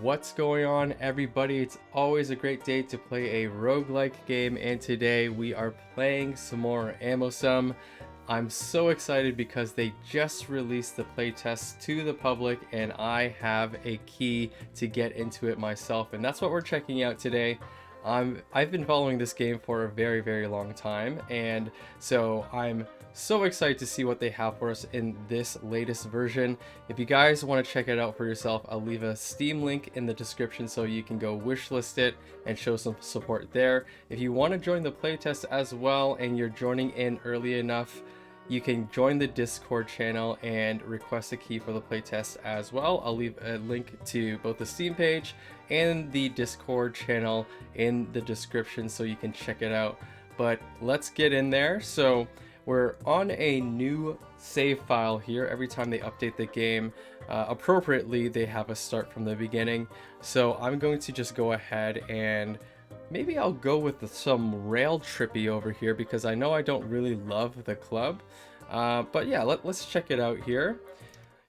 What's going on, everybody? It's always a great day to play a roguelike game, and today we are playing some more Ammossum. I'm so excited because they just released the playtest to the public and I have a key to get into it myself, and that's what we're checking out today. I've been following this game for a very long time, and so I'm so excited to see what they have for us in this latest version. If you guys want to check it out for yourself, I'll leave a Steam link in the description so you can go wishlist it and show some support there. If you want to join the playtest as well and you're joining in early enough, you can join the Discord channel and request a key for the playtest as well. I'll leave a link to both the Steam page and the Discord channel in the description so you can check it out. But let's get in there. So we're on a new save file here. Every time they update the game, appropriately, they have us start from the beginning. So I'm going to just go ahead and maybe I'll go with some rail trippy over here because I know I don't really love the club. But yeah, let's check it out here.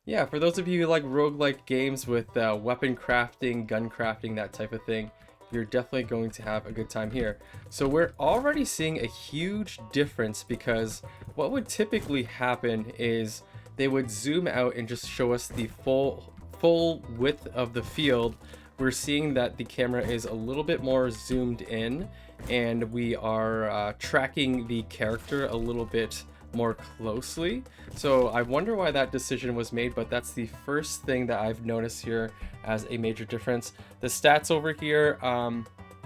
Yeah, for those of you who like roguelike games with weapon crafting, gun crafting, that type of thing, you're definitely going to have a good time here. So we're already seeing a huge difference because what would typically happen is they would zoom out and just show us the full width of the field. We're seeing that the camera is a little bit more zoomed in and we are tracking the character a little bit more closely. So I wonder why that decision was made, but that's the first thing that I've noticed here as a major difference. The stats over here,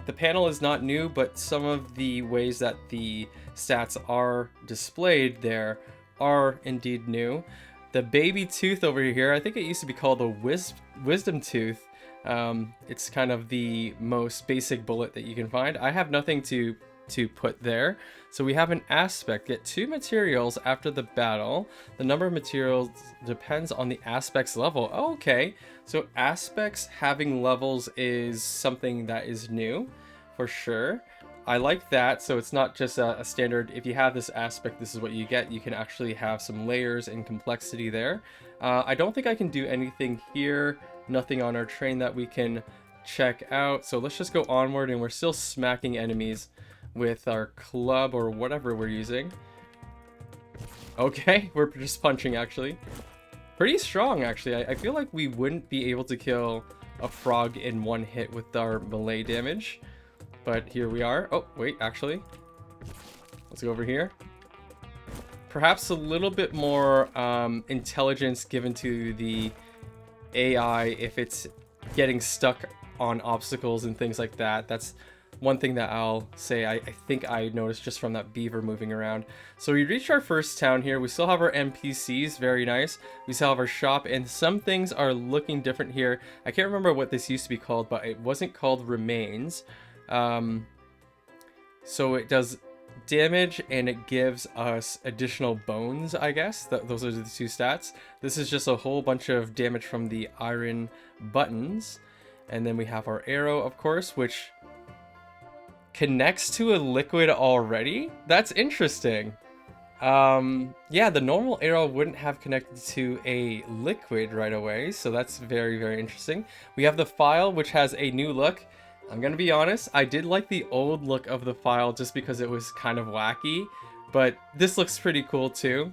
the panel is not new, but some of the ways that the stats are displayed there are indeed new. The baby tooth over here, I think it used to be called a wisdom tooth. It's kind of the most basic bullet that you can find. I have nothing to put there. So we have an aspect. Get 2 materials after the battle. The number of materials depends on the aspect's level. Oh, okay, so aspects having levels is something that is new for sure. I like that. So it's not just a standard, if you have this aspect, this is what you get. You can actually have some layers and complexity there. I don't think I can do anything here. Nothing on our train that we can check out. So let's just go onward, and we're still smacking enemies with our club or whatever we're using. Okay, we're just punching actually. Pretty strong actually. I feel like we wouldn't be able to kill a frog in one hit with our melee damage. But here we are. Oh, wait, actually. Let's go over here. Perhaps a little bit more intelligence given to the AI if it's getting stuck on obstacles and things like that. That's one thing that I'll say I think I noticed just from that beaver moving around. So we reached our first town here. We still have our NPCs, very nice. We still have our shop, and some things are looking different here. I can't remember what this used to be called, but it wasn't called remains. So it does damage and it gives us additional bones, I guess. Those are the 2 stats. This is just a whole bunch of damage from the iron buttons. And then we have our arrow, of course, which connects to a liquid already. That's interesting. Yeah, the normal arrow wouldn't have connected to a liquid right away, so that's very interesting. We have the file, which has a new look. I'm gonna be honest, I did like the old look of the file just because it was kind of wacky, but this looks pretty cool too.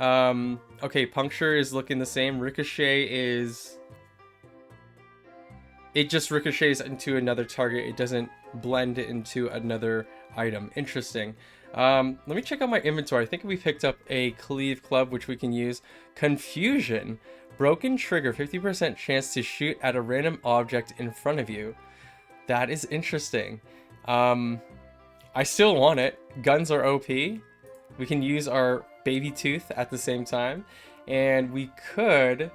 Okay, puncture is looking the same. Ricochet is... it just ricochets into another target. It doesn't blend into another item. Interesting. Let me check out my inventory. I think we picked up a cleave club, which we can use. Confusion. Broken trigger. 50% chance to shoot at a random object in front of you. That is interesting. I still want it. Guns are OP. We can use our baby tooth at the same time. And we could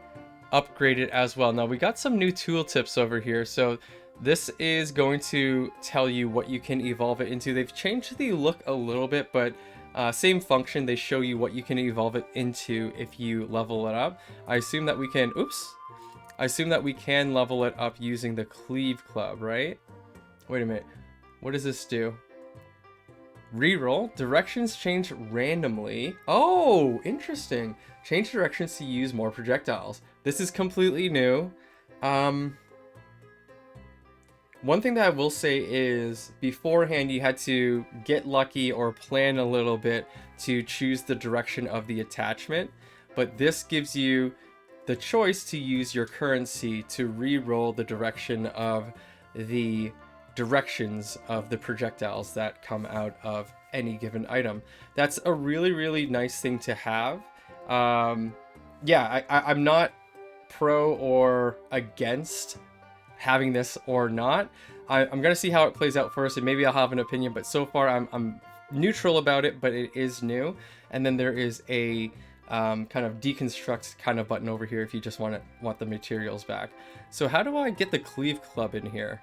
upgrade it as well. Now we got some new tooltips over here. So this is going to tell you what you can evolve it into. They've changed the look a little bit, but same function. They show you what you can evolve it into if you level it up. I assume that we can, I assume that we can level it up using the cleave club, right? Wait a minute. What does this do? Reroll. Directions change randomly. Oh, interesting. Change directions to use more projectiles. This is completely new. One thing that I will say is beforehand you had to get lucky or plan a little bit to choose the direction of the attachment, but this gives you the choice to use your currency to re-roll the direction of the directions of the projectiles that come out of any given item. That's a really, really nice thing to have. Yeah, I'm not pro or against having this or not. I'm gonna see how it plays out first, and maybe I'll have an opinion. But so far, I'm neutral about it. But it is new, and then there is a kind of deconstruct kind of button over here if you just want the materials back. So how do I get the cleave club in here?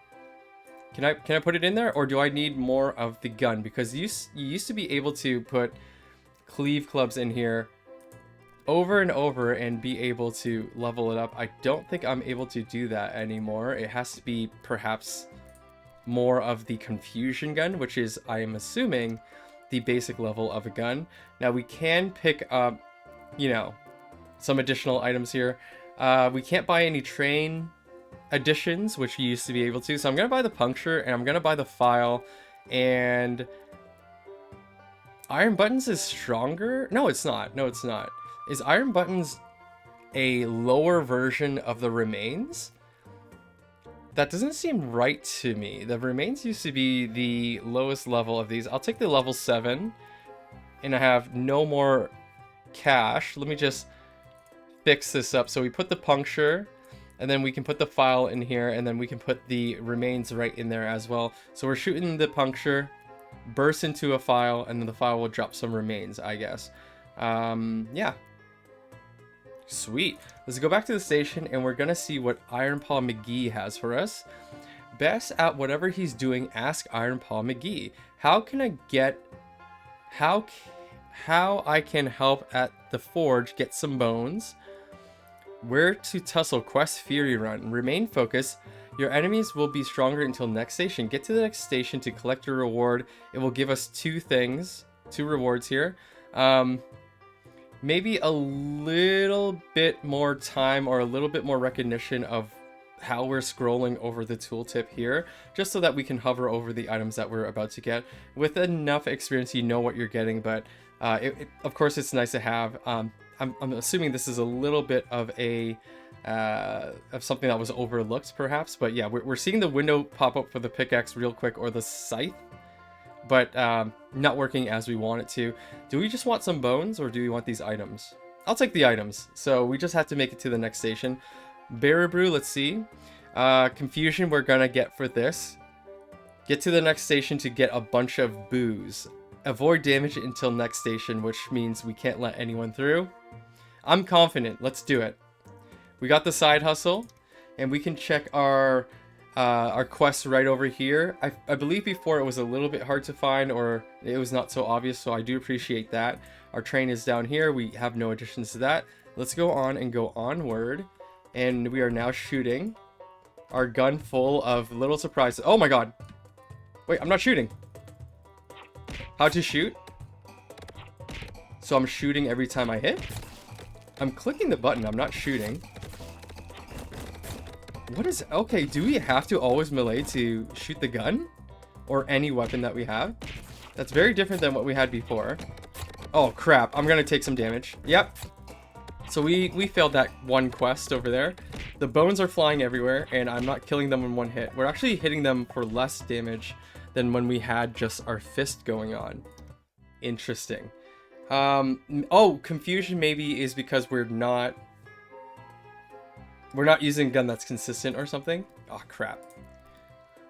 Can I put it in there, or do I need more of the gun? Because you used to be able to put cleave clubs in here over and over and be able to level it up. I don't think I'm able to do that anymore. It has to be perhaps more of the confusion gun, which is, I am assuming, the basic level of a gun. Now we can pick up, you know, some additional items here. We can't buy any train additions, which you used to be able to. So I'm gonna buy the puncture, and I'm gonna buy the file, and Iron Buttons is stronger. No, it's not. No, it's not. Is Iron Buttons a lower version of the remains? That doesn't seem right to me. The remains used to be the lowest level of these. I'll take the level 7, and I have no more cash. Let me just fix this up. So we put the puncture, and then we can put the file in here, and then we can put the remains right in there as well. So we're shooting the puncture, burst into a file, and then the file will drop some remains, I guess. Yeah. Sweet. Let's go back to the station, and we're gonna see what Iron Paw McGee has for us. Best at whatever he's doing, ask Iron Paw McGee. How can I get... How I can help at the forge get some bones? Where to tussle? Quest Fury Run. Remain focused. Your enemies will be stronger until next station. Get to the next station to collect your reward. It will give us 2 rewards here. Maybe a little bit more time or a little bit more recognition of how we're scrolling over the tooltip here, just so that we can hover over the items that we're about to get. With enough experience, you know what you're getting, but of course it's nice to have. I'm assuming this is a little bit of a of something that was overlooked perhaps, but yeah, we're seeing the window pop up for the pickaxe real quick, or the scythe, but not working as we want it to. Do we just want some bones, or do we want these items? I'll take the items. So we just have to make it to the next station. Berry Brew, let's see. Confusion we're gonna get for this. Get to the next station to get a bunch of booze. Avoid damage until next station, which means we can't let anyone through. I'm confident. Let's do it. We got the side hustle, and we can check our quests right over here. I believe before it was a little bit hard to find, or it was not so obvious, so I do appreciate that. Our train is down here. We have no additions to that. Let's go on and go onward, and we are now shooting our gun full of little surprises. Oh my god! Wait, I'm not shooting. How to shoot? So I'm shooting every time I hit? I'm clicking the button, I'm not shooting. What is... Okay, do we have to always melee to shoot the gun? Or any weapon that we have? That's very different than what we had before. Oh crap, I'm gonna take some damage. Yep. So we failed that one quest over there. The bones are flying everywhere, and I'm not killing them in one hit. We're actually hitting them for less damage than when we had just our fist going on. Interesting. Oh, confusion maybe is because we're not using a gun that's consistent or something. Oh crap.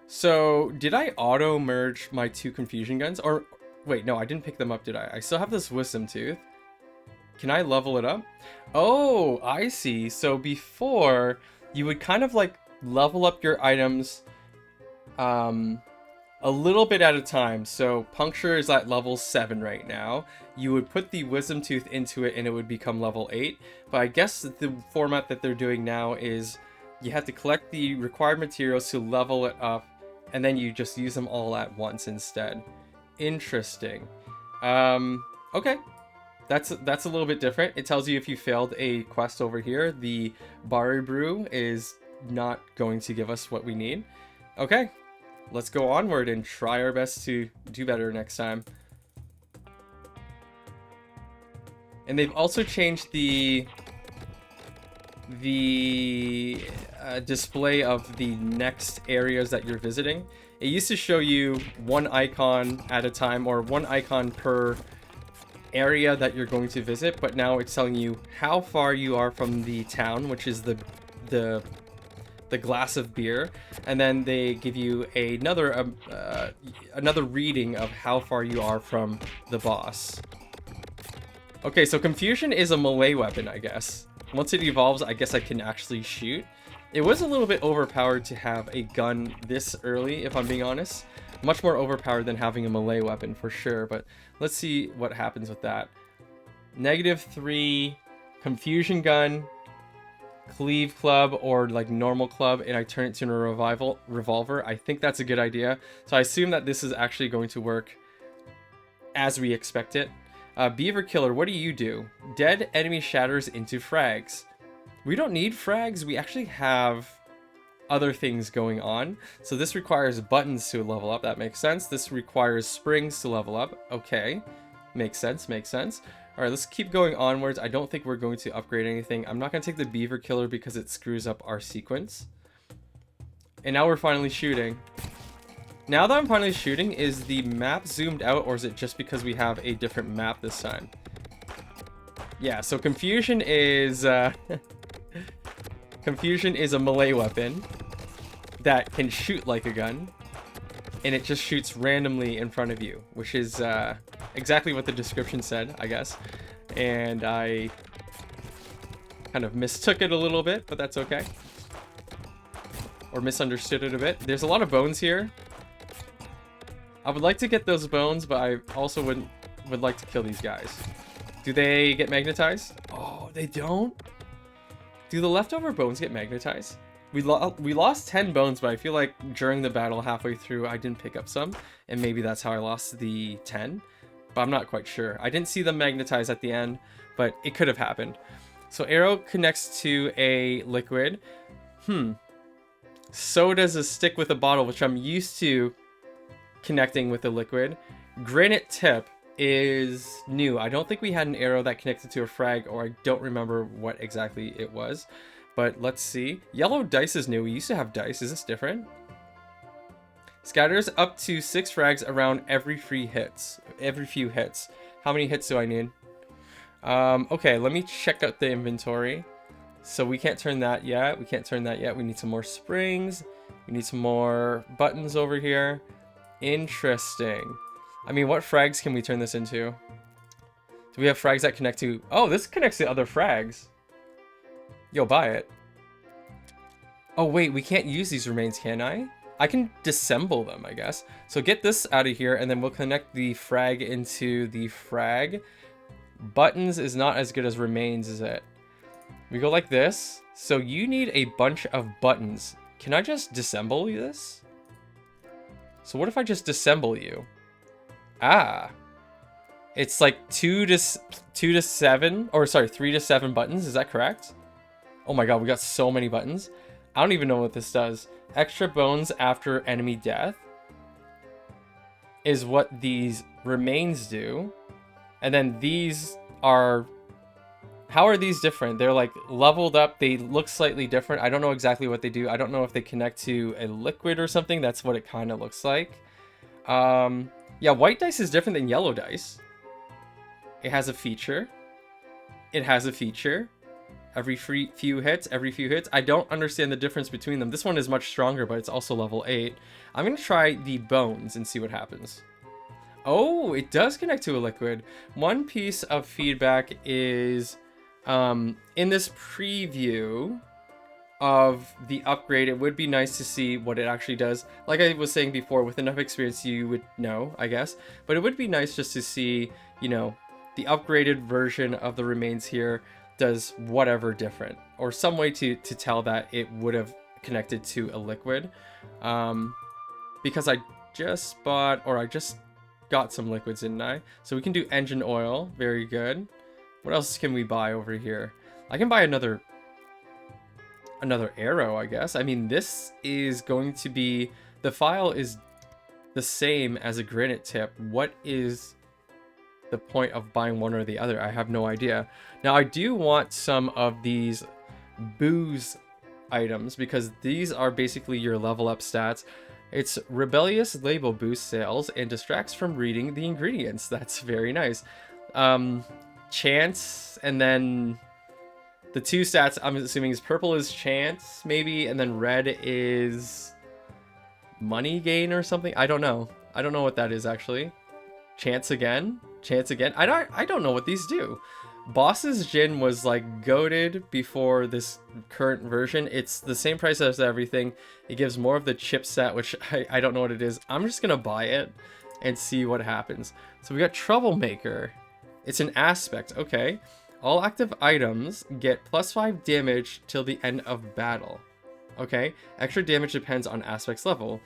So did I auto merge my 2 confusion guns? Or wait, no, I didn't pick them up, did I? I still have this wisdom tooth. Can I level it up? Oh, I see. So before, you would kind of like level up your items a little bit at a time. So puncture is at level 7 right now. You would put the wisdom tooth into it and it would become level 8. But I guess the format that they're doing now is you have to collect the required materials to level it up, and then you just use them all at once instead. Interesting. Okay. That's a little bit different. It tells you if you failed a quest over here. The Berry Brew is not going to give us what we need. Okay, let's go onward and try our best to do better next time. And they've also changed the display of the next areas that you're visiting. It used to show you one icon at a time, or one icon per area that you're going to visit, but now it's telling you how far you are from the town, which is the glass of beer, and then they give you another reading of how far you are from the boss. Okay, so confusion is a melee weapon, I guess. Once it evolves, I guess I can actually shoot. It was a little bit overpowered to have a gun this early, if I'm being honest. Much more overpowered than having a melee weapon, for sure, but let's see what happens with that. -3, confusion gun, cleave club, or like normal club, and I turn it to a revolver. I think that's a good idea. So I assume that this is actually going to work as we expect it. Beaver killer, what do you do? Dead enemy shatters into frags. We don't need frags. We actually have other things going on. So this requires buttons to level up. That makes sense. This requires springs to level up. Okay. Makes sense. Makes sense. All right, let's keep going onwards. I don't think we're going to upgrade anything. I'm not going to take the beaver killer because it screws up our sequence. And now we're finally shooting. Now that I'm finally shooting, is the map zoomed out, or is it just because we have a different map this time? Yeah, so confusion is confusion is a melee weapon that can shoot like a gun, and it just shoots randomly in front of you, which is exactly what the description said, I guess. And I kind of mistook it a little bit, but that's okay. Or misunderstood it a bit. There's a lot of bones here. I would like to get those bones, but I also would like to kill these guys. Do they get magnetized? Oh, they don't? Do the leftover bones get magnetized? We lost 10 bones, but I feel like during the battle halfway through, I didn't pick up some. And maybe that's how I lost the 10. But I'm not quite sure. I didn't see them magnetized at the end, but it could have happened. So arrow connects to a liquid. So does a stick with a bottle, which I'm used to connecting with a liquid. Granite tip is new. I don't think we had an arrow that connected to a frag, or I don't remember what exactly it was. But let's see. Yellow dice is new. We used to have dice. Is this different? Scatters up to 6 frags around every few hits. How many hits do I need? Okay, let me check out the inventory. So we can't turn that yet. We can't turn that yet. We need some more springs. We need some more buttons over here. Interesting. I mean, what frags can we turn this into? Do we have frags that connect to... Oh, this connects to other frags. Yo, buy it. Oh, wait, we can't use these remains, can I? I can disassemble them, I guess. So get this out of here, and then we'll connect the frag into the frag. Buttons is not as good as remains, is it? We go like this. So you need a bunch of buttons. Can I just disassemble this? So what if I just disassemble you? Ah. It's like 3 to 7 buttons, is that correct? Oh my god, we got so many buttons. I don't even know what this does. Extra bones after enemy death is what these remains do. And then these are... How are these different? They're like leveled up. They look slightly different. I don't know exactly what they do. I don't know if they connect to a liquid or something. That's what it kind of looks like. Yeah, white dice is different than yellow dice. It has a feature. It has a feature. Every few hits. I don't understand the difference between them. This one is much stronger, but it's also level 8. I'm going to try the bones and see what happens. Oh, it does connect to a liquid. One piece of feedback is... in this preview of the upgrade, it would be nice to see what it actually does. Like I was saying before, with enough experience you would know, I guess. But it would be nice just to see, you know, the upgraded version of the remains here does whatever different. Or some way to tell that it would have connected to a liquid. Because I just bought, or I just got some liquids, didn't I? So we can do engine oil. Very good. What else can we buy over here? I can buy another arrow, I guess. I mean, this is going to be the file is the same as a granite tip, what is the point of buying one or the other? I have no idea. Now, I do want some of these booze items because these are basically your level up stats. It's rebellious label boost sales and distracts from reading the ingredients. That's very nice. Chance, and then the two stats I'm assuming is purple is chance maybe, and then red is money gain or something. I don't know what that is actually. Chance again. I don't know what these do. Boss's gin was like goated before this current version. It's the same price as everything. It gives more of the chip set, which I don't know what it is. I'm just gonna buy it and see what happens. So we got Troublemaker. It's an aspect. Okay. All active items get +5 damage till the end of battle. Okay. Extra damage depends on aspect's level.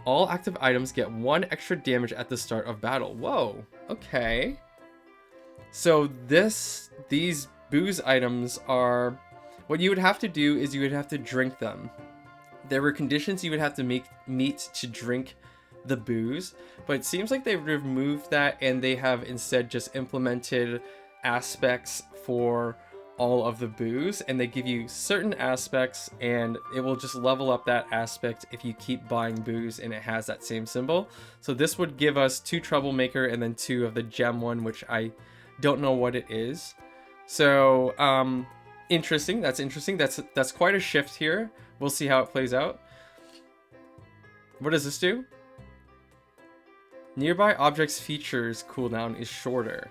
All active items get 1 extra damage at the start of battle. Whoa. Okay. So these booze items are, what you would have to do is you would have to drink them. There were conditions you would have to meet to drink the booze, but it seems like they've removed that and they have instead just implemented aspects for all of the booze, and they give you certain aspects and it will just level up that aspect if you keep buying booze and it has that same symbol. So this would give us 2 Troublemaker and then 2 of the gem one, which I don't know what it is. So interesting. That's interesting. That's quite a shift here. We'll see how it plays out. What does this do? Nearby objects features cooldown is shorter.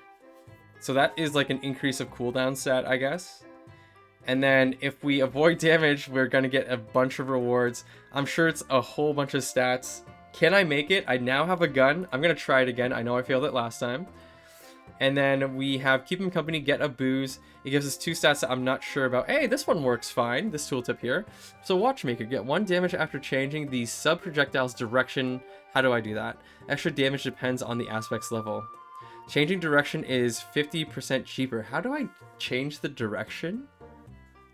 So that is like an increase of cooldown stat, I guess. And then if we avoid damage, we're gonna get a bunch of rewards. I'm sure it's a whole bunch of stats. Can I make it? I now have a gun. I'm gonna try it again. I know I failed it last time. And then we have Keep 'em Company, Get a Booze. It gives us 2 stats that I'm not sure about. Hey, this one works fine, this tooltip here. So Watchmaker, get 1 damage after changing the sub-projectile's direction. How do I do that? Extra damage depends on the aspect's level. Changing direction is 50% cheaper. How do I change the direction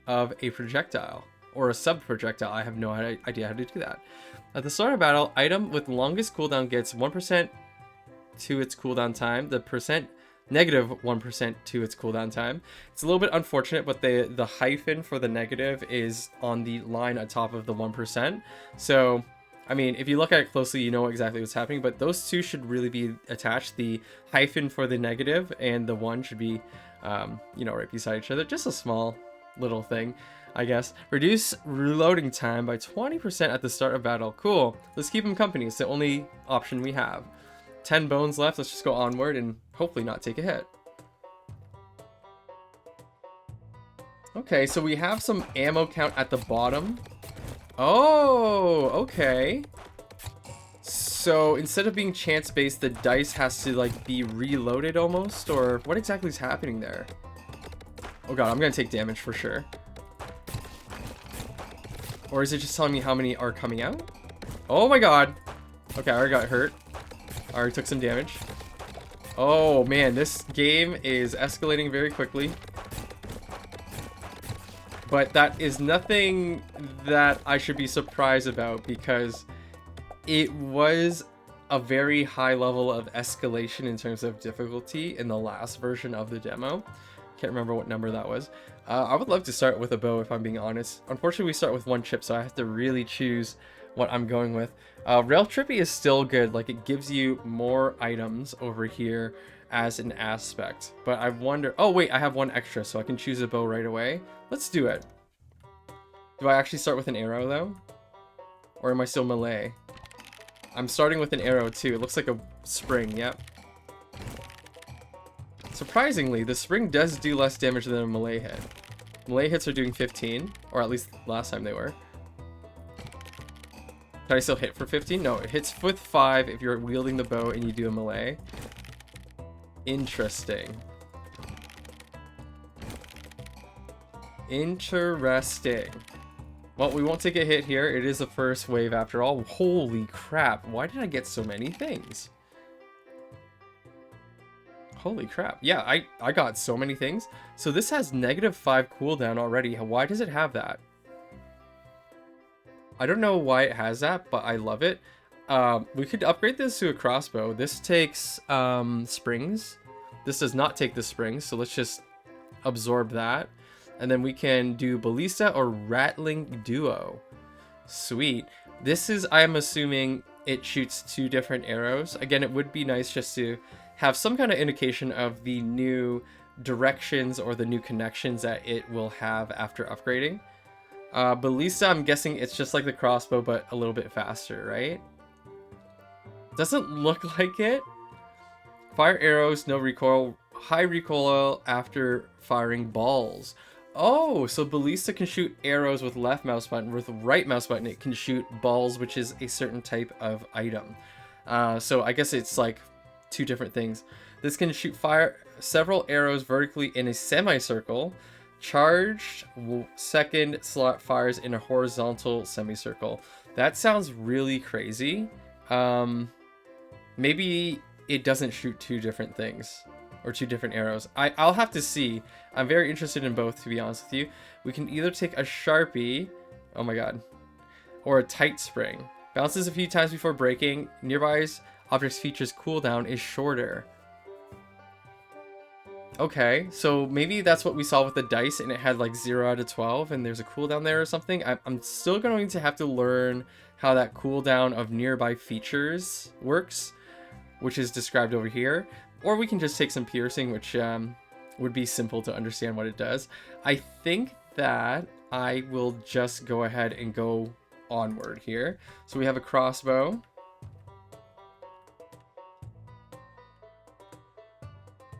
of a projectile? Or a sub-projectile? I have no idea how to do that. At the start of battle, item with longest cooldown gets 1% to its cooldown time. The -1% to its cooldown time. It's a little bit unfortunate, but the hyphen for the negative is on the line atop of the 1%. So, I mean, if you look at it closely, you know exactly what's happening, but those two should really be attached. The hyphen for the negative and the 1 should be, you know, right beside each other. Just a small little thing, I guess. Reduce reloading time by 20% at the start of battle. Cool. Let's keep them company. It's the only option we have. 10 bones left. Let's just go onward and hopefully not take a hit. Okay, so we have some ammo count at the bottom. Oh, okay. So instead of being chance based, the dice has to like be reloaded almost, or what exactly is happening there? Oh god, I'm gonna take damage for sure. Or is it just telling me how many are coming out? Oh my god. Okay, I already got hurt. I already took some damage. Oh man, this game is escalating very quickly. But that is nothing that I should be surprised about because it was a very high level of escalation in terms of difficulty in the last version of the demo. Can't remember what number that was. I would love to start with a bow if I'm being honest. Unfortunately, we start with 1 chip, so I have to really choose what I'm going with. Rail Trippy is still good. Like, it gives you more items over here as an aspect. But I wonder... Oh, wait, I have 1 extra, so I can choose a bow right away. Let's do it. Do I actually start with an arrow, though? Or am I still melee? I'm starting with an arrow, too. It looks like a spring, yep. Surprisingly, the spring does do less damage than a melee hit. Melee hits are doing 15, or at least last time they were. Can I still hit for 15? No, it hits with 5 if you're wielding the bow and you do a melee. Interesting. Interesting. Well, we won't take a hit here. It is the first wave after all. Holy crap. Why did I get so many things? Holy crap. Yeah, I got so many things. So this has -5 cooldown already. Why does it have that? I don't know why it has that, but I love it. We could upgrade this to a crossbow. This takes springs. This does not take the springs, so let's just absorb that. And then we can do ballista or rattling duo. Sweet. This is, I'm assuming, it shoots 2 different arrows. Again, it would be nice just to have some kind of indication of the new directions or the new connections that it will have after upgrading. Ballista, I'm guessing it's just like the crossbow, but a little bit faster, right? Doesn't look like it. Fire arrows, no recoil, high recoil after firing balls. Oh, so ballista can shoot arrows with left mouse button. With right mouse button, it can shoot balls, which is a certain type of item. So I guess it's like 2 different things. This can shoot several arrows vertically in a semicircle. Charged second slot fires in a horizontal semicircle. That sounds really crazy. Maybe it doesn't shoot 2 different things. Or 2 different arrows. I'll have to see. I'm very interested in both, to be honest with you. We can either take a Sharpie, oh my god, or a tight spring. Bounces a few times before breaking. Nearby objects features cooldown is shorter. Okay, so maybe that's what we saw with the dice, and it had like 0 out of 12, and there's a cooldown there or something. I'm still going to have to learn how that cooldown of nearby features works, which is described over here. Or we can just take some piercing, which would be simple to understand what it does. I think that I will just go ahead and go onward here. So we have a crossbow.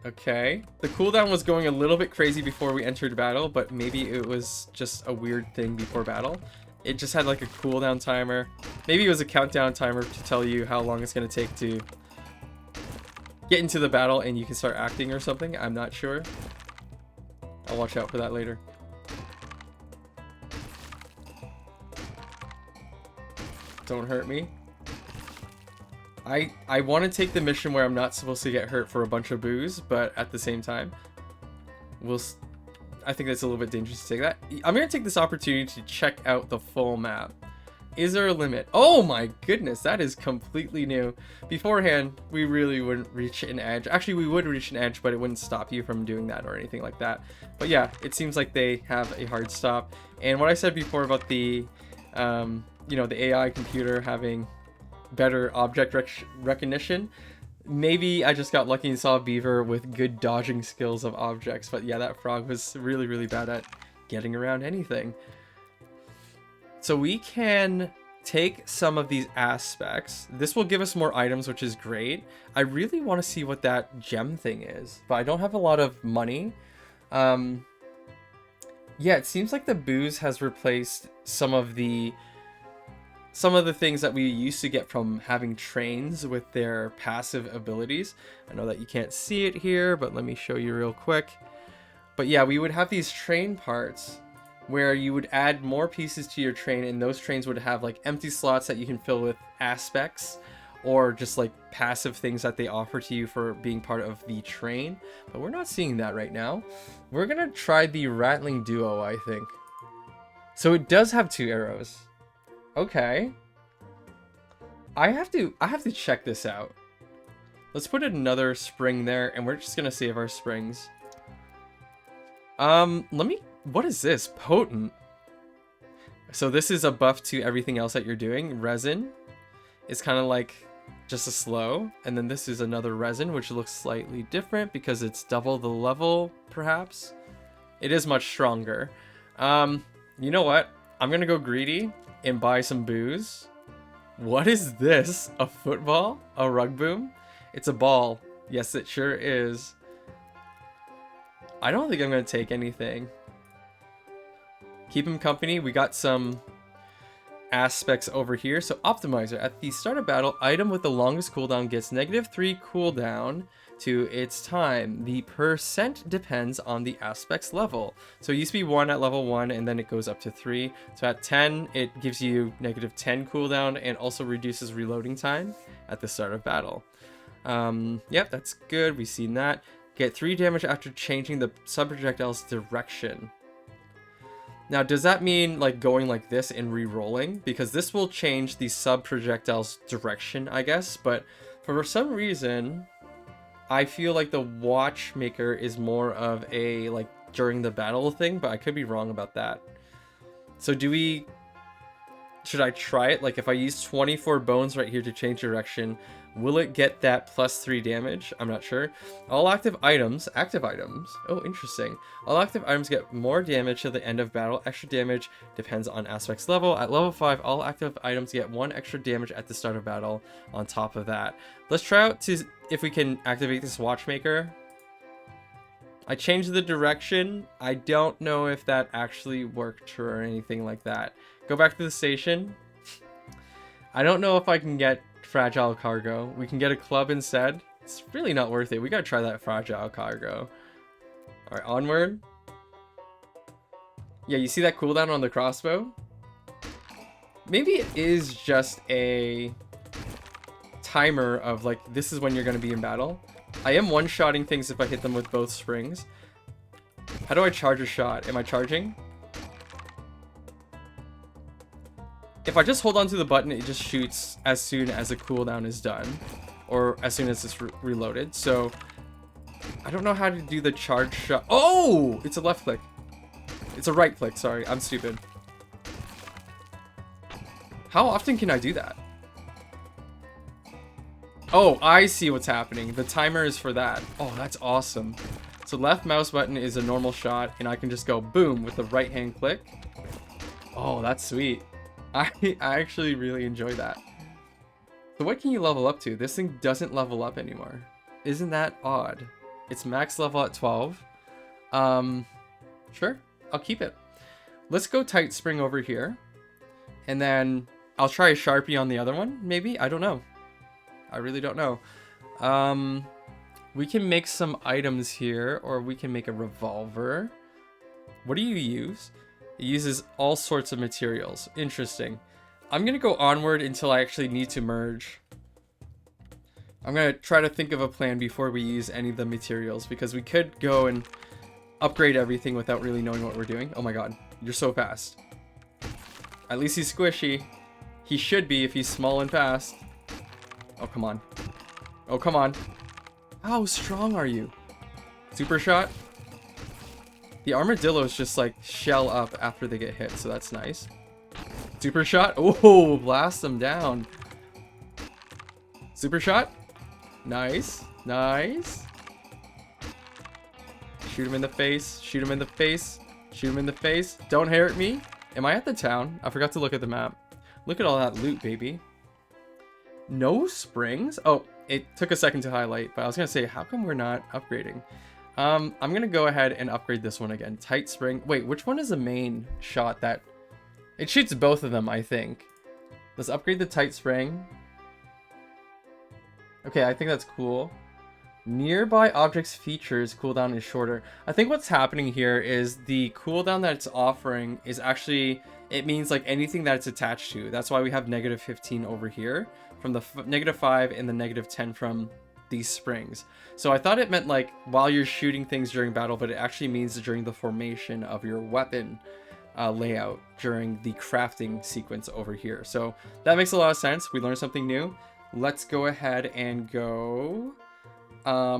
Okay. The cooldown was going a little bit crazy before we entered battle, but maybe it was just a weird thing before battle. It just had like a cooldown timer. Maybe it was a countdown timer to tell you how long it's going to take to get into the battle and you can start acting or something. I'm not sure. I'll watch out for that later. Don't hurt me. I want to take the mission where I'm not supposed to get hurt for a bunch of booze, but at the same time, I think that's a little bit dangerous to take that. I'm going to take this opportunity to check out the full map. Is there a limit? Oh my goodness, that is completely new. Beforehand, we really wouldn't reach an edge. Actually, we would reach an edge, but it wouldn't stop you from doing that or anything like that. But yeah, it seems like they have a hard stop. And what I said before about the, you know, the AI computer having better object recognition, maybe I just got lucky and saw a beaver with good dodging skills of objects. But yeah, that frog was really, really bad at getting around anything. So we can take some of these aspects. This will give us more items, which is great. I really want to see what that gem thing is, but I don't have a lot of money. Yeah, it seems like the booze has replaced some of the things that we used to get from having trains with their passive abilities. I know that you can't see it here, but let me show you real quick. But yeah, we would have these train parts where you would add more pieces to your train, and those trains would have like empty slots that you can fill with aspects or just like passive things that they offer to you for being part of the train. But we're not seeing that right now. We're gonna try the rattling duo, I think. So it does have 2 arrows. Okay. I have to check this out. Let's put another spring there, and we're just gonna save our springs. What is this? Potent. So this is a buff to everything else that you're doing. Resin is kind of like just a slow. And then this is another resin, which looks slightly different because it's double the level, perhaps. It is much stronger. You know what? I'm going to go greedy and buy some booze. What is this? A football? A rug boom? It's a ball. Yes, it sure is. I don't think I'm going to take anything. Keep him company. We got some aspects over here. So optimizer. At the start of battle, item with the longest cooldown gets -3 cooldown to its time. The percent depends on the aspect's level. So it used to be 1 at level 1, and then it goes up to 3. So at 10, it gives you -10 cooldown and also reduces reloading time at the start of battle. Yep, that's good. We've seen that. Get 3 damage after changing the sub-projectile's direction. Now, does that mean like going like this and re-rolling? Because this will change the sub-projectile's direction, I guess. But for some reason, I feel like the watchmaker is more of a like during the battle thing, but I could be wrong about that. So should I try it? Like if I use 24 bones right here to change direction, will it get that +3 damage? I'm not sure. All active items, oh interesting. All active items get more damage to the end of battle. Extra damage depends on aspect's level. At level 5, all active items get 1 extra damage at the start of battle on top of that. Let's try out to if we can activate this watchmaker. I changed the direction. I don't know if that actually worked or anything like that. Go back to the station. I don't know if I can get fragile cargo. We can get a club instead. It's really not worth it. We gotta try that fragile cargo. Alright, onward. Yeah, you see that cooldown on the crossbow? Maybe it is just a timer of like, this is when you're gonna be in battle. I am one-shotting things if I hit them with both springs. How do I charge a shot? Am I charging? If I just hold on to the button, it just shoots as soon as a cooldown is done. Or as soon as it's reloaded. So, I don't know how to do the charge shot. Oh! It's a left click. It's a right click, sorry. I'm stupid. How often can I do that? Oh, I see what's happening. The timer is for that. Oh, that's awesome. So left mouse button is a normal shot, and I can just go boom with the right hand click. Oh, that's sweet. I actually really enjoy that. So what can you level up to? This thing doesn't level up anymore. Isn't that odd? It's max level at 12. Sure, I'll keep it. Let's go tight spring over here. And then I'll try a Sharpie on the other one, maybe? I don't know. I really don't know. We can make some items here, or we can make a revolver. What do you use? It uses all sorts of materials. Interesting. I'm gonna go onward until I actually need to merge. I'm gonna try to think of a plan before we use any of the materials, because we could go and upgrade everything without really knowing what we're doing. Oh my god, you're so fast. At least he's squishy. He should be if he's small and fast. Oh, come on. Oh, come on. How strong are you? Super shot? The armadillos just like shell up after they get hit, so that's nice. Super shot? Oh, blast them down. Super shot? Nice. Nice. Shoot him in the face. Shoot him in the face. Shoot him in the face. Don't hurt me. Am I at the town? I forgot to look at the map. Look at all that loot, baby. No springs? Oh, it took a second to highlight, but I was going to say, how come we're not upgrading? I'm going to go ahead and upgrade this one again. Tight spring. Wait, which one is the main shot that... It shoots both of them, I think. Let's upgrade the tight spring. Okay, I think that's cool. Nearby objects features cooldown is shorter. I think what's happening here is the cooldown that it's offering is actually... It means like anything that it's attached to. That's why we have -15 over here. From the -5 and the -10 from these springs. So I thought it meant like while you're shooting things during battle, but it actually means during the formation of your weapon layout during the crafting sequence over here. So that makes a lot of sense. We learned something new. Let's go ahead and go... I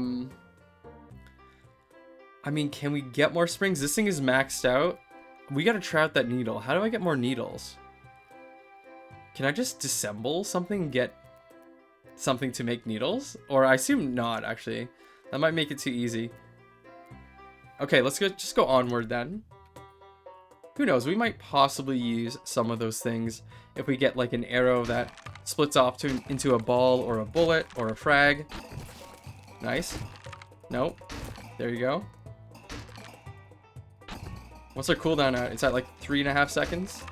mean, can we get more springs? This thing is maxed out. We gotta try out that needle. How do I get more needles? Can I just disassemble something and get something to make needles? Or I assume not, actually. That might make it too easy. Okay, let's just go onward then. Who knows? We might possibly use some of those things if we get like an arrow that splits off into a ball or a bullet or a frag. Nice. Nope. There you go. What's our cooldown at? It's at like 3.5 seconds.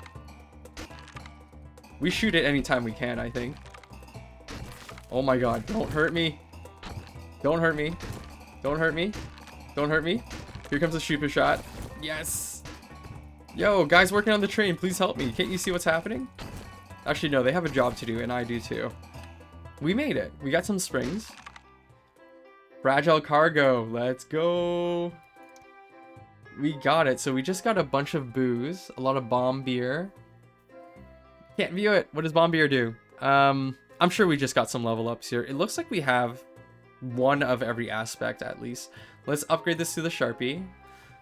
We shoot it anytime we can, I think. Oh my god, don't hurt me. Don't hurt me. Don't hurt me. Don't hurt me. Here comes a super shot. Yes. Yo, guys working on the train, please help me. Can't you see what's happening? Actually, no, they have a job to do, and I do too. We made it. We got some springs. Fragile cargo. Let's go. We got it. So we just got a bunch of booze, a lot of bomb beer. Can't view it. What does bomb beer do? I'm sure we just got some level ups here. It looks like we have one of every aspect at least. Let's upgrade this to the Sharpie.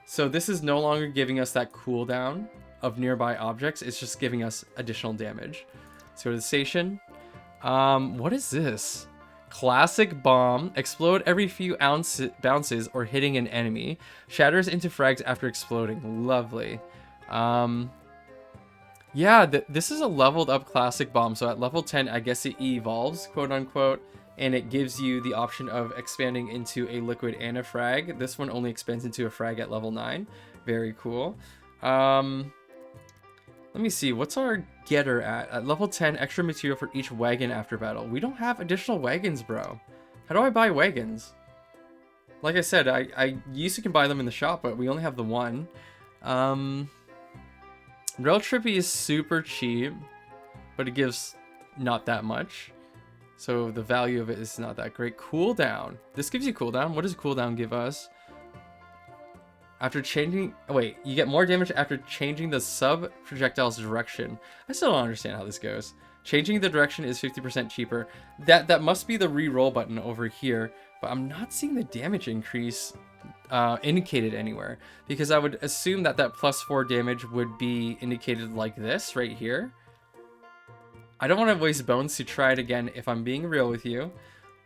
So this is no longer giving us that cooldown of nearby objects. It's just giving us additional damage. Let's go to the station. What is this? Classic bomb. Explode every few bounces or hitting an enemy. Shatters into frags after exploding. Lovely. Yeah, this is a leveled up classic bomb. So at level 10, I guess it evolves, quote unquote. And it gives you the option of expanding into a liquid and a frag. This one only expands into a frag at level 9. Very cool. Let me see. What's our getter at? At level 10, extra material for each wagon after battle. We don't have additional wagons, bro. How do I buy wagons? Like I said, I used to can buy them in the shop, but we only have the one. Rail Trippy is super cheap, but it gives not that much. So the value of it is not that great. Cooldown. This gives you cooldown. What does cooldown give us? After changing... Oh, wait. You get more damage after changing the sub-projectile's direction. I still don't understand how this goes. Changing the direction is 50% cheaper. That must be the re-roll button over here. But I'm not seeing the damage increase indicated anywhere. Because I would assume that that +4 damage would be indicated like this right here. I don't want to waste bones to try it again if I'm being real with you.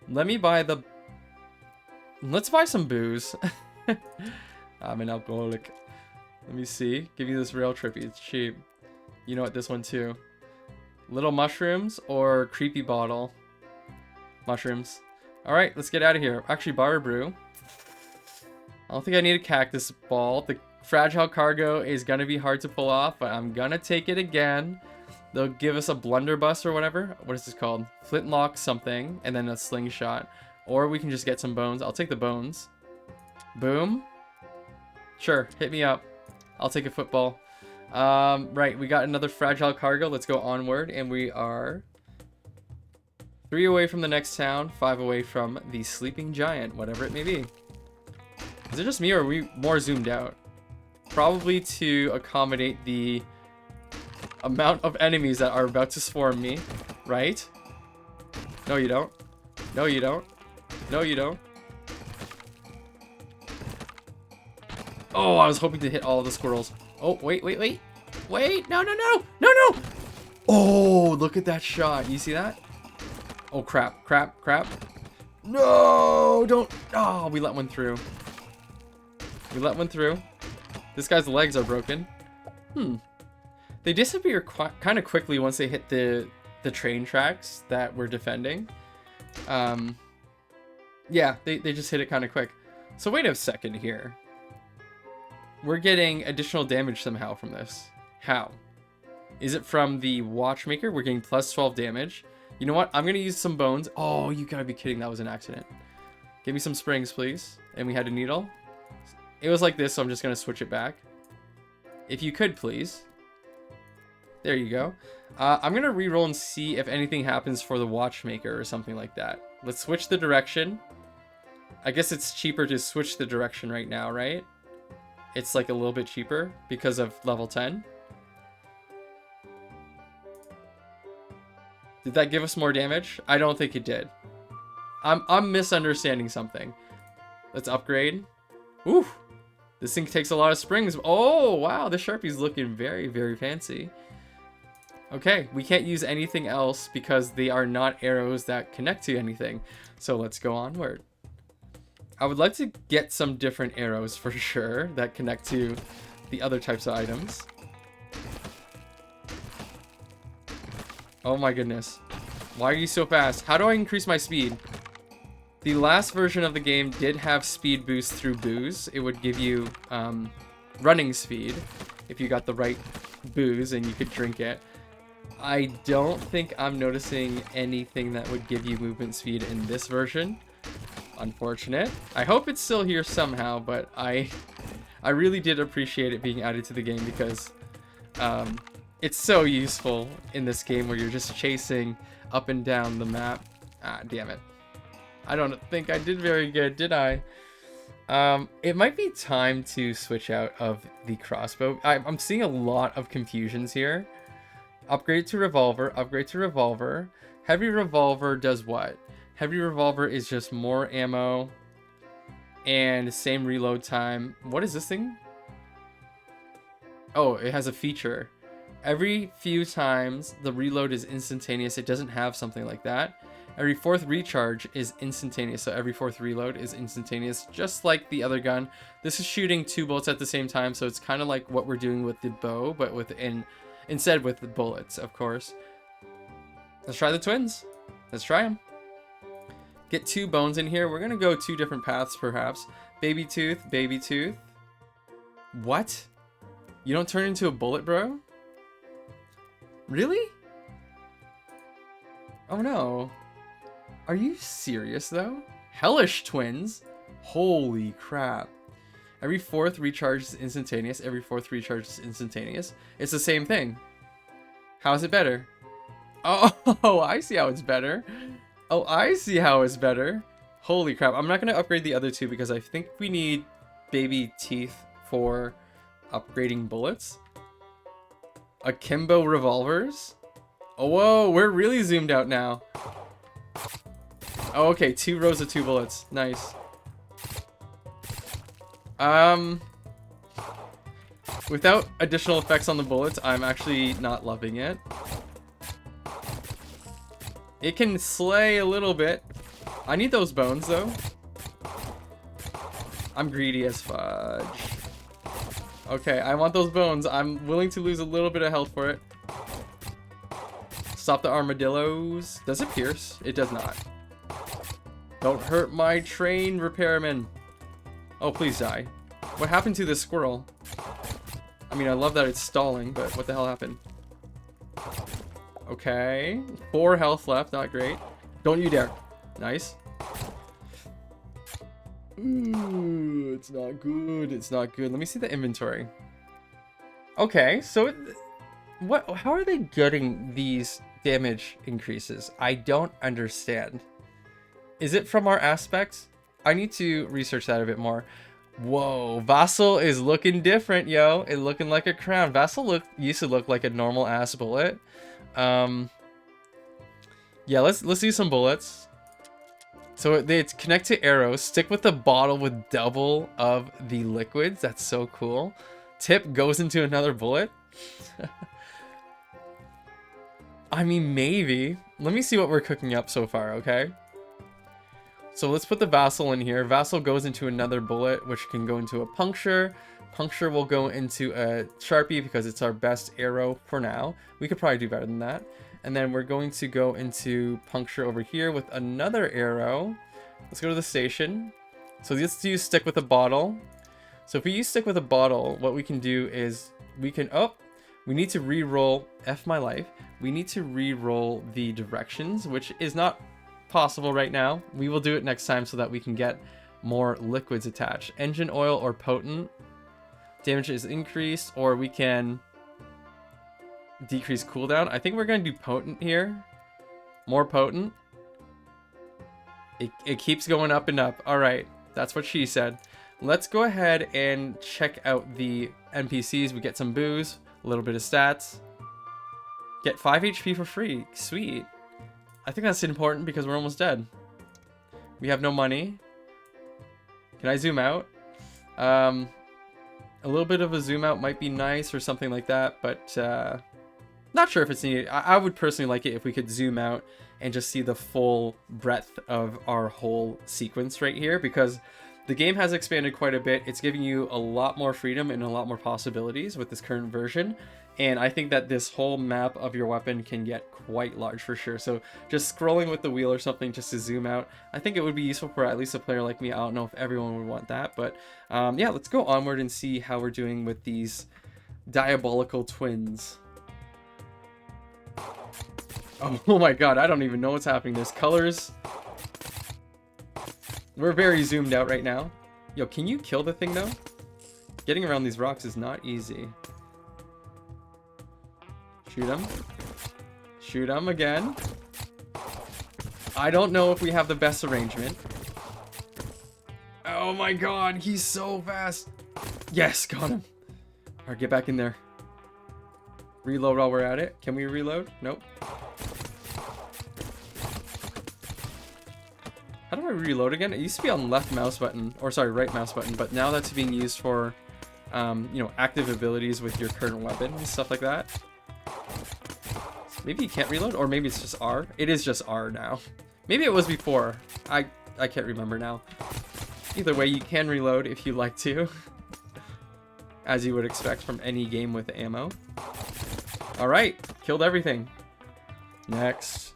Let me buy the... Let's buy some booze. I'm an alcoholic. Let me see. Give you this Rail Trippy. It's cheap. You know what? This one too. Little mushrooms or creepy bottle? Mushrooms. Alright, let's get out of here. Actually, bar brew. I don't think I need a cactus ball. The fragile cargo is going to be hard to pull off, but I'm going to take it again. They'll give us a blunderbuss or whatever. What is this called? Flintlock something. And then a slingshot. Or we can just get some bones. I'll take the bones. Boom. Sure. Hit me up. I'll take a football. Right. We got another fragile cargo. Let's go onward. And we are 3 away from the next town. 5 away from the sleeping giant. Whatever it may be. Is it just me or are we more zoomed out? Probably to accommodate the... amount of enemies that are about to swarm me, right? No, you don't. No, you don't. No, you don't. Oh, I was hoping to hit all of the squirrels. Oh, wait. Wait, no. Oh, look at that shot. You see that? Oh, crap. No, don't. Oh, we let one through. This guy's legs are broken. They disappear kind of quickly once they hit the train tracks that we're defending. Yeah, they just hit it kind of quick. So wait a second here. We're getting additional damage somehow from this. How? Is it from the watchmaker? We're getting +12 damage. You know what? I'm going to use some bones. Oh, you gotta be kidding. That was an accident. Give me some springs, please. And we had a needle. It was like this, so I'm just going to switch it back. If you could, please. There you go. I'm going to reroll and see if anything happens for the watchmaker or something like that. Let's switch the direction. I guess it's cheaper to switch the direction right now, right? It's like a little bit cheaper because of level 10. Did that give us more damage? I don't think it did. I'm misunderstanding something. Let's upgrade. Ooh, this thing takes a lot of springs. Oh, wow, the Sharpie's looking very, very fancy. Okay, we can't use anything else because they are not arrows that connect to anything. So let's go onward. I would like to get some different arrows for sure that connect to the other types of items. Oh my goodness. Why are you so fast? How do I increase my speed? The last version of the game did have speed boost through booze. It would give you running speed if you got the right booze and you could drink it. I don't think I'm noticing anything that would give you movement speed in this version. Unfortunate. I hope it's still here somehow, but I really did appreciate it being added to the game because it's so useful in this game where you're just chasing up and down the map. Ah, damn it. I don't think I did very good, did I? It might be time to switch out of the crossbow. I'm seeing a lot of confusions here. Upgrade to revolver, upgrade to revolver. Heavy revolver does what? Heavy revolver is just more ammo and same reload time. What is this thing? Oh, it has a feature. Every few times the reload is instantaneous. It doesn't have something like that. Every fourth recharge is instantaneous. So every fourth reload is instantaneous, just like the other gun. This is shooting 2 bullets at the same time. So it's kind of like what we're doing with the bow, but instead with the bullets, of course. Let's try the twins. Let's try them. Get 2 bones in here. We're going to go 2 different paths, perhaps. Baby tooth, baby tooth. What? You don't turn into a bullet, bro? Really? Oh no. Are you serious though? Hellish twins? Holy crap. Every fourth recharge is instantaneous. Every fourth recharge is instantaneous. It's the same thing. How is it better? Oh, I see how it's better. Oh, I see how it's better. Holy crap. I'm not going to upgrade the other 2 because I think we need baby teeth for upgrading bullets. Akimbo revolvers. Oh, whoa, we're really zoomed out now. Oh, okay, 2 rows of 2 bullets. Nice. Without additional effects on the bullets, I'm actually not loving it. It can slay a little bit. I need those bones, though. I'm greedy as fudge. Okay, I want those bones. I'm willing to lose a little bit of health for it. Stop the armadillos. Does it pierce? It does not. Don't hurt my train repairman. Oh, please die. What happened to this squirrel? I mean, I love that it's stalling, but what the hell happened? Okay. 4 health left. Not great. Don't you dare. Nice. Ooh, it's not good. It's not good. Let me see the inventory. Okay, so how are they getting these damage increases? I don't understand. Is it from our aspects? I need to research that a bit more. Whoa, Vassal is looking different, yo. It's looking like a crown. Vassal used to look like a normal ass bullet. Yeah, let's do some bullets. So they connect to arrows. Stick with the bottle with double of the liquids. That's so cool. Tip goes into another bullet. I mean, maybe. Let me see what we're cooking up so far, okay? So let's put the Vassal in here. Vassal goes into another bullet, which can go into a puncture. Puncture will go into a Sharpie because it's our best arrow for now. We could probably do better than that. And then we're going to go into puncture over here with another arrow. Let's go to the station. So let's use stick with a bottle. So if we use stick with a bottle, what we can do is we need to re-roll, F my life. We need to re-roll the directions, which is not possible right now. We will do it next time so that we can get more liquids attached. Engine oil or potent. Damage is increased, or we can decrease cooldown. I think we're going to do potent here. More potent. It keeps going up and up. All right, that's what she said. Let's go ahead and check out the NPCs. We get some booze, a little bit of stats. Get 5 HP for free. Sweet. I think that's important because we're almost dead. We have no money. Can I zoom out? A little bit of a zoom out might be nice or something like that, but not sure if it's needed. I would personally like it if we could zoom out and just see the full breadth of our whole sequence right here, because the game has expanded quite a bit. It's giving you a lot more freedom and a lot more possibilities with this current version. And I think that this whole map of your weapon can get quite large for sure. So just scrolling with the wheel or something just to zoom out, I think it would be useful for at least a player like me. I don't know if everyone would want that, but yeah, let's go onward and see how we're doing with these diabolical twins. Oh my god, I don't even know what's happening. There's colors. We're very zoomed out right now. Yo, can you kill the thing though? Getting around these rocks is not easy. Shoot him. Shoot him again. I don't know if we have the best arrangement. Oh my god, he's so fast. Yes, got him. All right, get back in there. Reload while we're at it. Can we reload? Nope. How do I reload again? It used to be on left mouse button, or sorry, right mouse button, but now that's being used for, you know, active abilities with your current weapon and stuff like that. Maybe you can't reload, or maybe it's just R. It is just R now. Maybe it was before. I can't remember now. Either way, you can reload if you like to, as you would expect from any game with ammo. All right, killed everything. Next.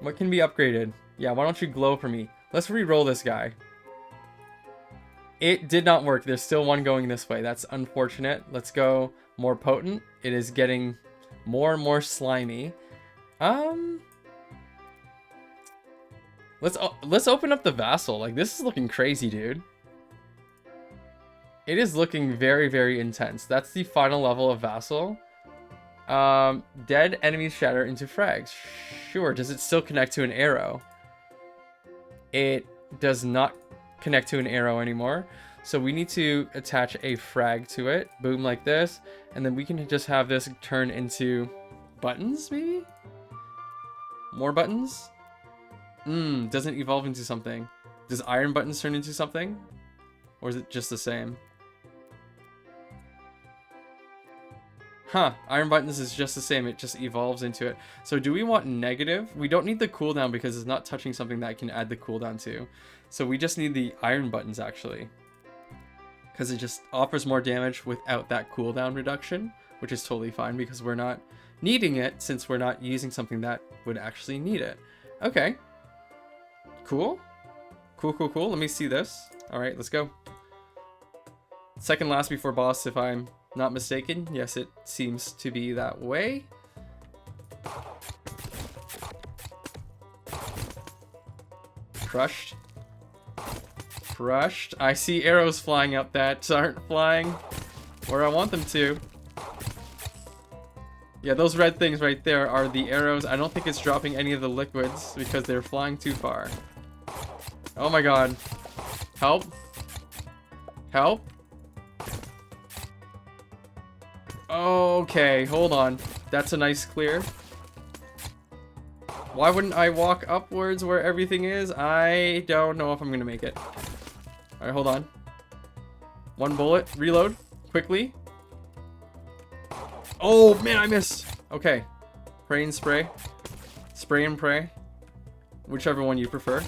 What can be upgraded? Yeah, why don't you glow for me? Let's re-roll this guy. It did not work. There's still one going this way. That's unfortunate. Let's go more potent. It is getting more and more slimy. Let's open up the vassal. Like, this is looking crazy, dude. It is looking very, very intense. That's the final level of vassal. Dead enemies shatter into frags. Sure. Does it still connect to an arrow? It does not connect to an arrow anymore. So we need to attach a frag to it. Boom, like this. And then we can just have this turn into buttons, maybe? More buttons? Doesn't evolve into something. Does iron buttons turn into something? Or is it just the same? Huh, iron buttons is just the same. It just evolves into it. So do we want negative? We don't need the cooldown because it's not touching something that I can add the cooldown to. So we just need the iron buttons, actually. Because it just offers more damage without that cooldown reduction, which is totally fine because we're not needing it since we're not using something that would actually need it. Okay. Cool. Cool. Let me see this. All right, let's go. Second last before boss, if I'm not mistaken. Yes, it seems to be that way. Crushed. I see arrows flying up that aren't flying where I want them to. Yeah, those red things right there are the arrows. I don't think it's dropping any of the liquids because they're flying too far. Oh my god. Help. Help. Okay, hold on. That's a nice clear. Why wouldn't I walk upwards where everything is? I don't know if I'm gonna make it. Alright, hold on. One bullet. Reload. Quickly. Oh, man, I missed. Okay. Pray and spray. Spray and pray. Whichever one you prefer.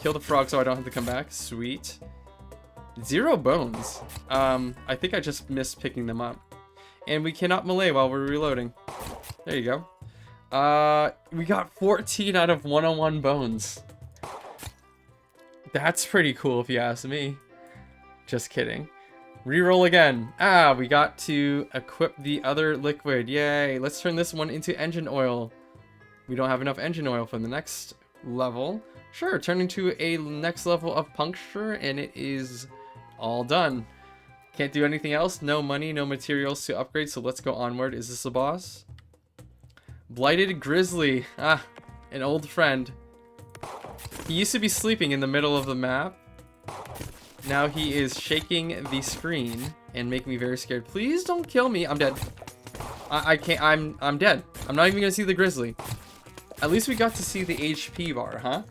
Kill the frog so I don't have to come back. Sweet. 0 bones. I think I just missed picking them up. And we cannot melee while we're reloading. There you go. We got 14 out of 101 bones. That's pretty cool if you ask me. Just kidding. Reroll again. Ah, we got to equip the other liquid. Yay. Let's turn this one into engine oil. We don't have enough engine oil for the next level. Sure, turn into a next level of puncture and it is all done. Can't do anything else. No money, no materials to upgrade, so let's go onward. Is this a boss? Blighted Grizzly. Ah, an old friend. He used to be sleeping in the middle of the map. Now he is shaking the screen and making me very scared. Please don't kill me. I'm dead. I can't. I'm dead. I'm not even gonna see the grizzly. At least we got to see the HP bar, huh?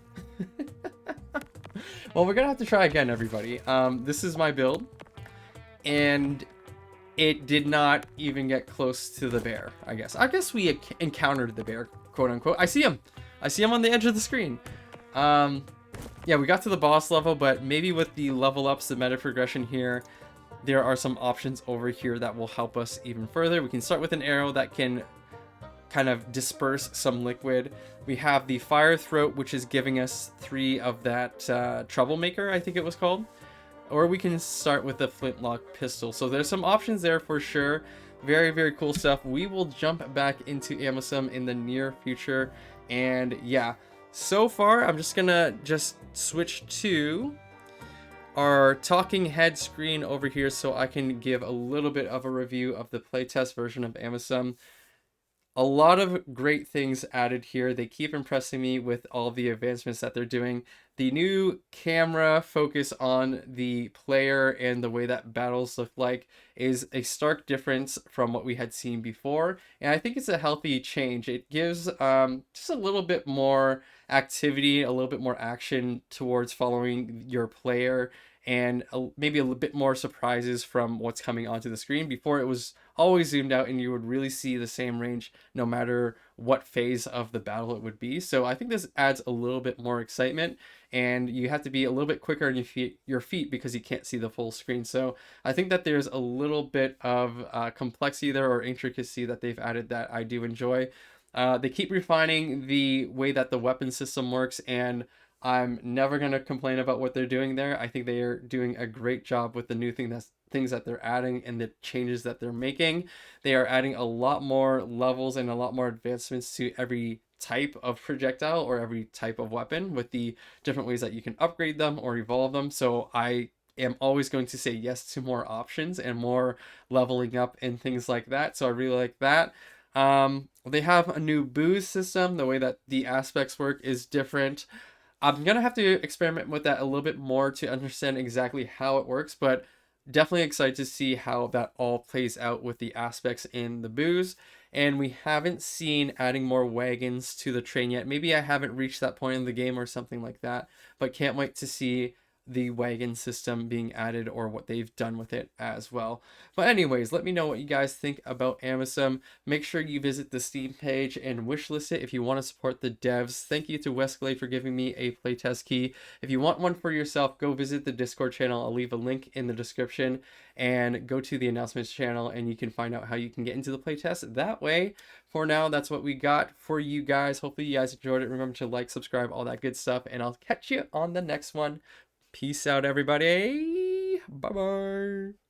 Well, we're gonna have to try again, everybody. This is my build. And it did not even get close to the bear, I guess. I guess we encountered the bear, quote unquote. I see him. I see him on the edge of the screen. Yeah, we got to the boss level, but maybe with the level ups, the meta progression here, there are some options over here that will help us even further. We can start with an arrow that can kind of disperse some liquid. We have the fire throat, which is giving us 3 of that troublemaker, I think it was called. Or we can start with the flintlock pistol. So there's some options there for sure. Very, very cool stuff. We will jump back into Ammossum in the near future. And yeah, so far I'm just gonna switch to our talking head screen over here so I can give a little bit of a review of the playtest version of Ammossum. a lot of great things added here. They keep impressing me with all the advancements that they're doing. The new camera focus on the player and the way that battles look like is a stark difference from what we had seen before. And I think it's a healthy change. It gives just a little bit more activity, a little bit more action towards following your player, and maybe a little bit more surprises from what's coming onto the screen. Before, it was always zoomed out and you would really see the same range no matter what phase of the battle it would be. So I think this adds a little bit more excitement, and you have to be a little bit quicker on your feet because you can't see the full screen. So I think that there's a little bit of complexity there, or intricacy, that they've added that I do enjoy. They keep refining the way that the weapon system works, and I'm never gonna complain about what they're doing there. I think they are doing a great job with the new things that they're adding and the changes that they're making. They are adding a lot more levels and a lot more advancements to every type of projectile or every type of weapon, with the different ways that you can upgrade them or evolve them. So I am always going to say yes to more options and more leveling up and things like that. So I really like that. They have a new booze system. The way that the aspects work is different. I'm gonna have to experiment with that a little bit more to understand exactly how it works, but definitely excited to see how that all plays out with the aspects in the booze. And we haven't seen adding more wagons to the train yet. Maybe I haven't reached that point in the game or something like that, but can't wait to see the wagon system being added or what they've done with it as well. But anyways, let me know what you guys think about Ammossum. Make sure you visit the Steam page and wishlist it if you want to support the devs. Thank you to Westglade for giving me a playtest key. If you want one for yourself, go visit the Discord channel. I'll leave a link in the description, and go to the announcements channel and you can find out how you can get into the playtest that way. For now, that's what we got for you guys. Hopefully you guys enjoyed it. Remember to like, subscribe, all that good stuff, and I'll catch you on the next one. Peace out, everybody. Bye bye.